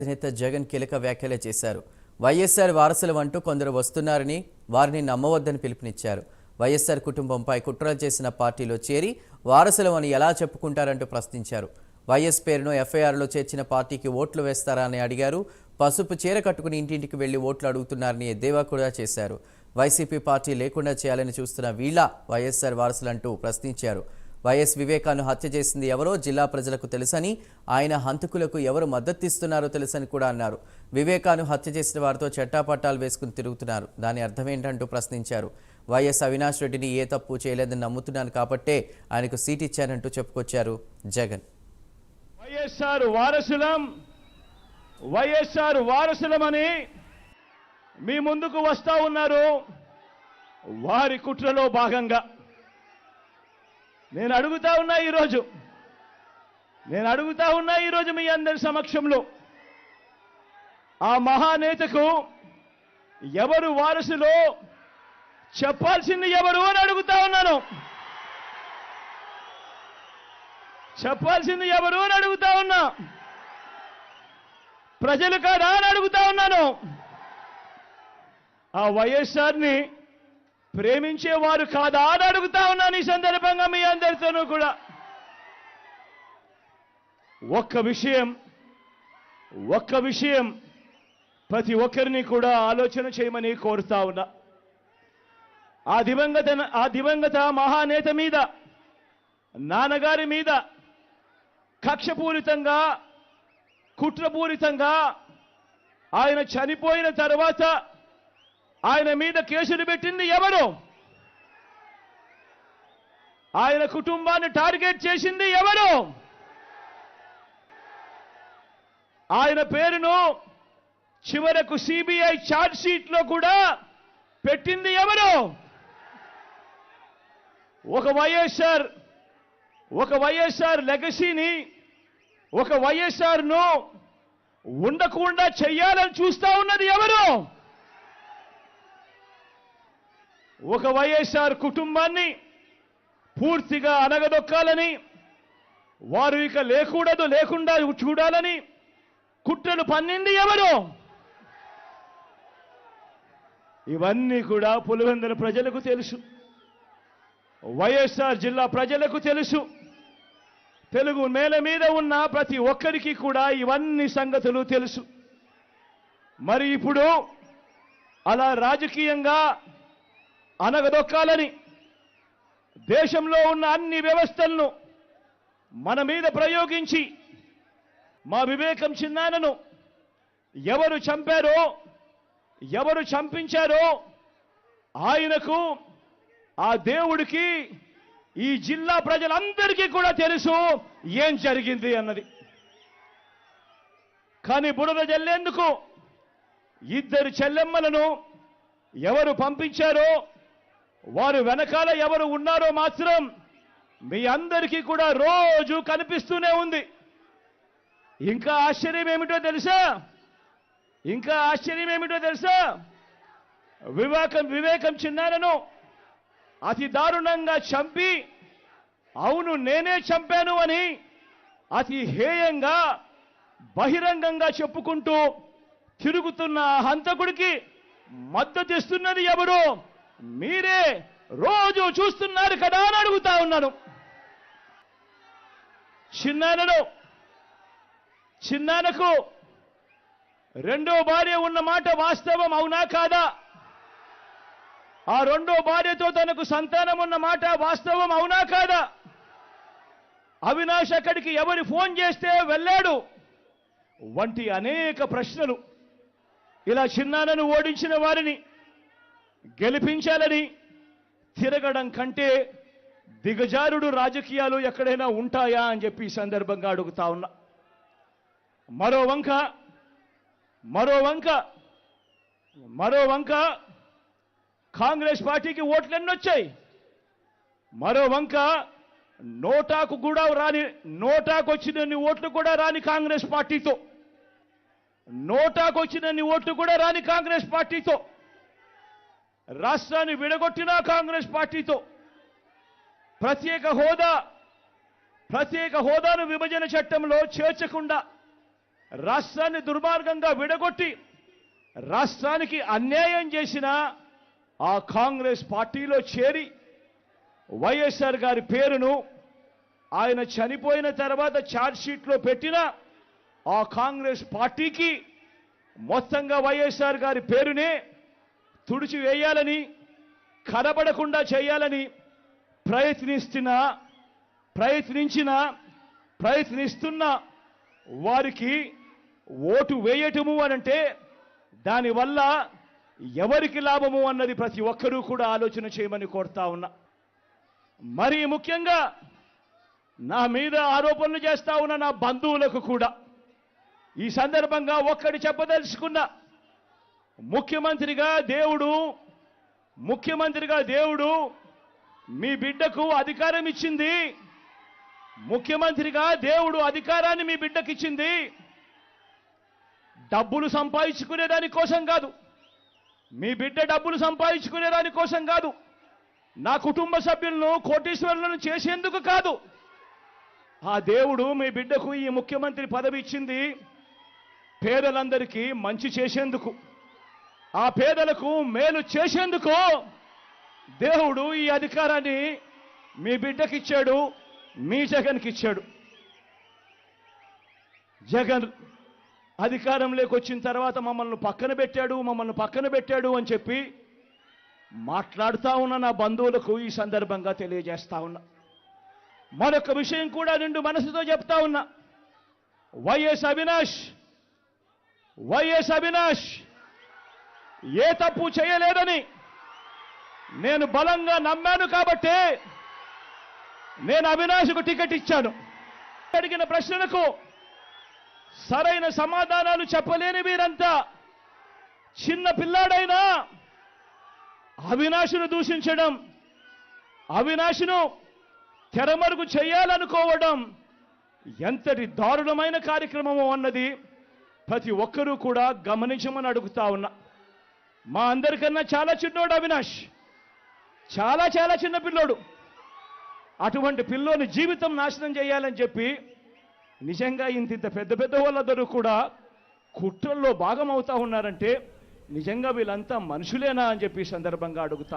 అధినేత జగన్ కీలక వ్యాఖ్యలు చేశారు. వైఎస్ఆర్ వారసులు అంటూ కొందరు వస్తున్నారని వారిని నమ్మవద్దని పిలుపునిచ్చారు. వైఎస్ఆర్ కుటుంబంపై కుట్రలు చేసిన పార్టీలో చేరి వారసులు అని ఎలా చెప్పుకుంటారంటూ ప్రశ్నించారు. వైఎస్ పేరును ఎఫ్ఐఆర్లో చేర్చిన పార్టీకి ఓట్లు వేస్తారా అని అడిగారు. పసుపు చీర కట్టుకుని ఇంటింటికి వెళ్లి ఓట్లు అడుగుతున్నారని ఎద్దేవా కూడా చేశారు. వైసీపీ పార్టీ లేకుండా చేయాలని చూస్తున్న వీళ్ళ వైఎస్ఆర్ వారసులంటూ ప్రశ్నించారు. వైఎస్ వివేకాను హత్య చేసింది ఎవరో జిల్లా ప్రజలకు తెలుసని, ఆయన హంతకులకు ఎవరు మద్దతిస్తున్నారో తెలుసని కూడా అన్నారు. వివేకాను హత్య చేసిన వారితో చట్టాపట్టాలు వేసుకుని తిరుగుతున్నారు, దాని అర్థమేంటంటూ ప్రశ్నించారు. వైఎస్ అవినాష్ రెడ్డిని ఏ తప్పు చేయలేదని నమ్ముతున్నాను కాబట్టే ఆయనకు సీట్ ఇచ్చానంటూ చెప్పుకొచ్చారు జగన్. వైఎస్ఆర్ వారసులమని మీ ముందుకు వస్తా ఉన్నారు. వారి కుట్రలో భాగంగా నేను అడుగుతా ఉన్నా ఈరోజు మీ అందరి సమక్షంలో, ఆ మహానేతకు ఎవరు వారసులో చెప్పాల్సింది ఎవరు అని అడుగుతా ఉన్నాను. చెప్పాల్సింది ఎవరు అని అడుగుతా ఉన్నా. ప్రజలు కాదా అని అడుగుతా ఉన్నాను. ఆ వైఎస్ఆర్ని ప్రేమించేవారు కాదా అని అడుగుతా ఉన్నాను. ఈ సందర్భంగా మీ అందరితోనూ కూడా ఒక్క విషయం ప్రతి ఒక్కరిని కూడా ఆలోచన చేయమని కోరుతా ఉన్నా. ఆ దివంగత మహానేత మీద, నాన్నగారి మీద కక్షపూరితంగా, కుట్రపూరితంగా ఆయన చనిపోయిన తర్వాత ఆయన మీద కేసులు పెట్టింది ఎవరు? ఆయన కుటుంబాన్ని టార్గెట్ చేసింది ఎవరు? ఆయన పేరును చివరకు సిబిఐ ఛార్జ్ షీట్ లో కూడా పెట్టింది ఎవరు? ఒక వైఎస్ఆర్ లెగసీని, ఒక వైఎస్ఆర్ ను ఉండకుండా చెయ్యాలని చూస్తా ఉన్నది ఎవరు? ఒక వైఎస్ఆర్ కుటుంబాన్ని పూర్తిగా అనగదొక్కాలని, వారు ఇక లేకుండా చూడాలని కుట్రలు పన్నింది ఎవరు? ఇవన్నీ కూడా పులివెందుల ప్రజలకు తెలుసు, వైఎస్ఆర్ జిల్లా ప్రజలకు తెలుసు. తెలుగు నేల మీద ఉన్న ప్రతి ఒక్కరికి కూడా ఇవన్నీ సంగతులు తెలుసు. మరి ఇప్పుడు అలా రాజకీయంగా అనగదొక్కాలని దేశంలో ఉన్న అన్ని వ్యవస్థలను మన మీద ప్రయోగించి మా వివేకం చిన్నానను ఎవరు చంపారో, ఎవరు చంపించారో ఆయనకు, ఆ దేవుడికి, ఈ జిల్లా ప్రజలందరికీ కూడా తెలుసు ఏం జరిగింది అన్నది. కానీ బురద జల్లేందుకు ఇద్దరు చెల్లెమ్మలను ఎవరు పంపించారో, వారు వెనకాల ఎవరు ఉన్నారో మాత్రం మీ అందరికీ కూడా రోజు కనిపిస్తూనే ఉంది. ఇంకా ఆశ్చర్యం ఏమిటో తెలుసా? వివేకం చిన్నారను అతి దారుణంగా చంపి, అవును నేనే చంపాను అని అతి హేయంగా బహిరంగంగా చెప్పుకుంటూ తిరుగుతున్న హంతకుడికి మద్దతిస్తున్నది ఎవరు? మీరే రోజు చూస్తున్నారు కదా అని అడుగుతా ఉన్నాను. చిన్నానకు రెండో భార్య ఉన్న మాట వాస్తవం అవునా కాదా? ఆ రెండో భార్యతో తనకు సంతానం ఉన్న మాట వాస్తవం అవునా కాదా? అవినాష్ అక్కడికి ఎవరు ఫోన్ చేస్తే వెళ్ళాడు వంటి అనేక ప్రశ్నలు. ఇలా చిన్నానను ఓడించిన వారిని గెలిపించాలని తిరగడం కంటే దిగజారుడు రాజకీయాలు ఎక్కడైనా ఉంటాయా అని చెప్పి ఈ సందర్భంగా అడుగుతా ఉన్నా. మరో వంక కాంగ్రెస్ పార్టీకి ఓట్లు ఎన్నొచ్చాయి. మరో వంక నోటాకు వచ్చినన్ని ఓట్లు కూడా రాని కాంగ్రెస్ పార్టీతో, రాష్ట్రాన్ని విడగొట్టిన కాంగ్రెస్ పార్టీతో, ప్రత్యేక హోదాను విభజన చట్టంలో చేర్చకుండా రాష్ట్రాన్ని దుర్మార్గంగా విడగొట్టి రాష్ట్రానికి అన్యాయం చేసిన ఆ కాంగ్రెస్ పార్టీలో చేరి వైఎస్ఆర్ గారి పేరును ఆయన చనిపోయిన తర్వాత ఛార్జ్షీట్లో పెట్టిన ఆ కాంగ్రెస్ పార్టీకి మొత్తంగా వైఎస్ఆర్ గారి పేరునే తుడిచివేయాలని కనబడకుండా చేయాలని ప్రయత్నిస్తున్న వారికి ఓటు వేయటము అనంటే దానివల్ల ఎవరికి లాభము అన్నది ప్రతి ఒక్కరూ కూడా ఆలోచన చేయమని కోరుతా ఉన్నా. మరి ముఖ్యంగా నా మీద ఆరోపణలు చేస్తా ఉన్న నా బంధువులకు కూడా ఈ సందర్భంగా ఒక్కటి చెప్పదలుచుకున్నా. ముఖ్యమంత్రిగా దేవుడు మీ బిడ్డకు అధికారం ఇచ్చింది. ముఖ్యమంత్రిగా దేవుడు అధికారాన్ని మీ బిడ్డకి ఇచ్చింది డబ్బులు సంపాదించుకునే దాని కోసం కాదు. మీ బిడ్డ డబ్బులు సంపాదించుకునే దాని కోసం కాదు. నా కుటుంబ సభ్యులను కోటీశ్వరులను చేసేందుకు కాదు. ఆ దేవుడు మీ బిడ్డకు ఈ ముఖ్యమంత్రి పదవి ఇచ్చింది పేదలందరికీ మంచి చేసేందుకు, ఆ పేదలకు మేలు చేసేందుకు దేవుడు ఈ అధికారాన్ని మీ బిడ్డకిచ్చాడు, మీ జగన్కి ఇచ్చాడు. జగన్ అధికారంలోకి వచ్చిన తర్వాత మమ్మల్ని పక్కన పెట్టాడు అని చెప్పి మాట్లాడుతూ ఉన్న నా బంధువులకు ఈ సందర్భంగా తెలియజేస్తా ఉన్నా. మరొక విషయం కూడా నిండు మనసుతో చెప్తా ఉన్నా. వైఎస్ అవినాష్ ఏ తప్పు చేయలేదని నేను బలంగా నమ్మాను కాబట్టే నేను అవినాష్కు టికెట్ ఇచ్చాను. అడిగిన ప్రశ్నలకు సరైన సమాధానాలు చెప్పలేని వీరంతా చిన్న పిల్లాడైనా అవినాష్ను దూషించడం, అవినాష్ను తెరమరుగు చేయాలనుకోవడం ఎంతటి దారుణమైన కార్యక్రమమో అన్నది ప్రతి ఒక్కరూ కూడా గమనించమని అడుగుతా ఉన్నా. మా అందరికన్నా చాలా చిన్నోడు అవినాష్, చాలా చిన్న పిల్లోడు. అటువంటి పిల్లోని జీవితం నాశనం చేయాలని చెప్పి నిజంగా ఇంత పెద్ద వాళ్ళందరూ కూడా కుట్రల్లో భాగమవుతా ఉన్నారంటే నిజంగా వీళ్ళంతా మనుషులేనా అని చెప్పి సందర్భంగా అడుగుతా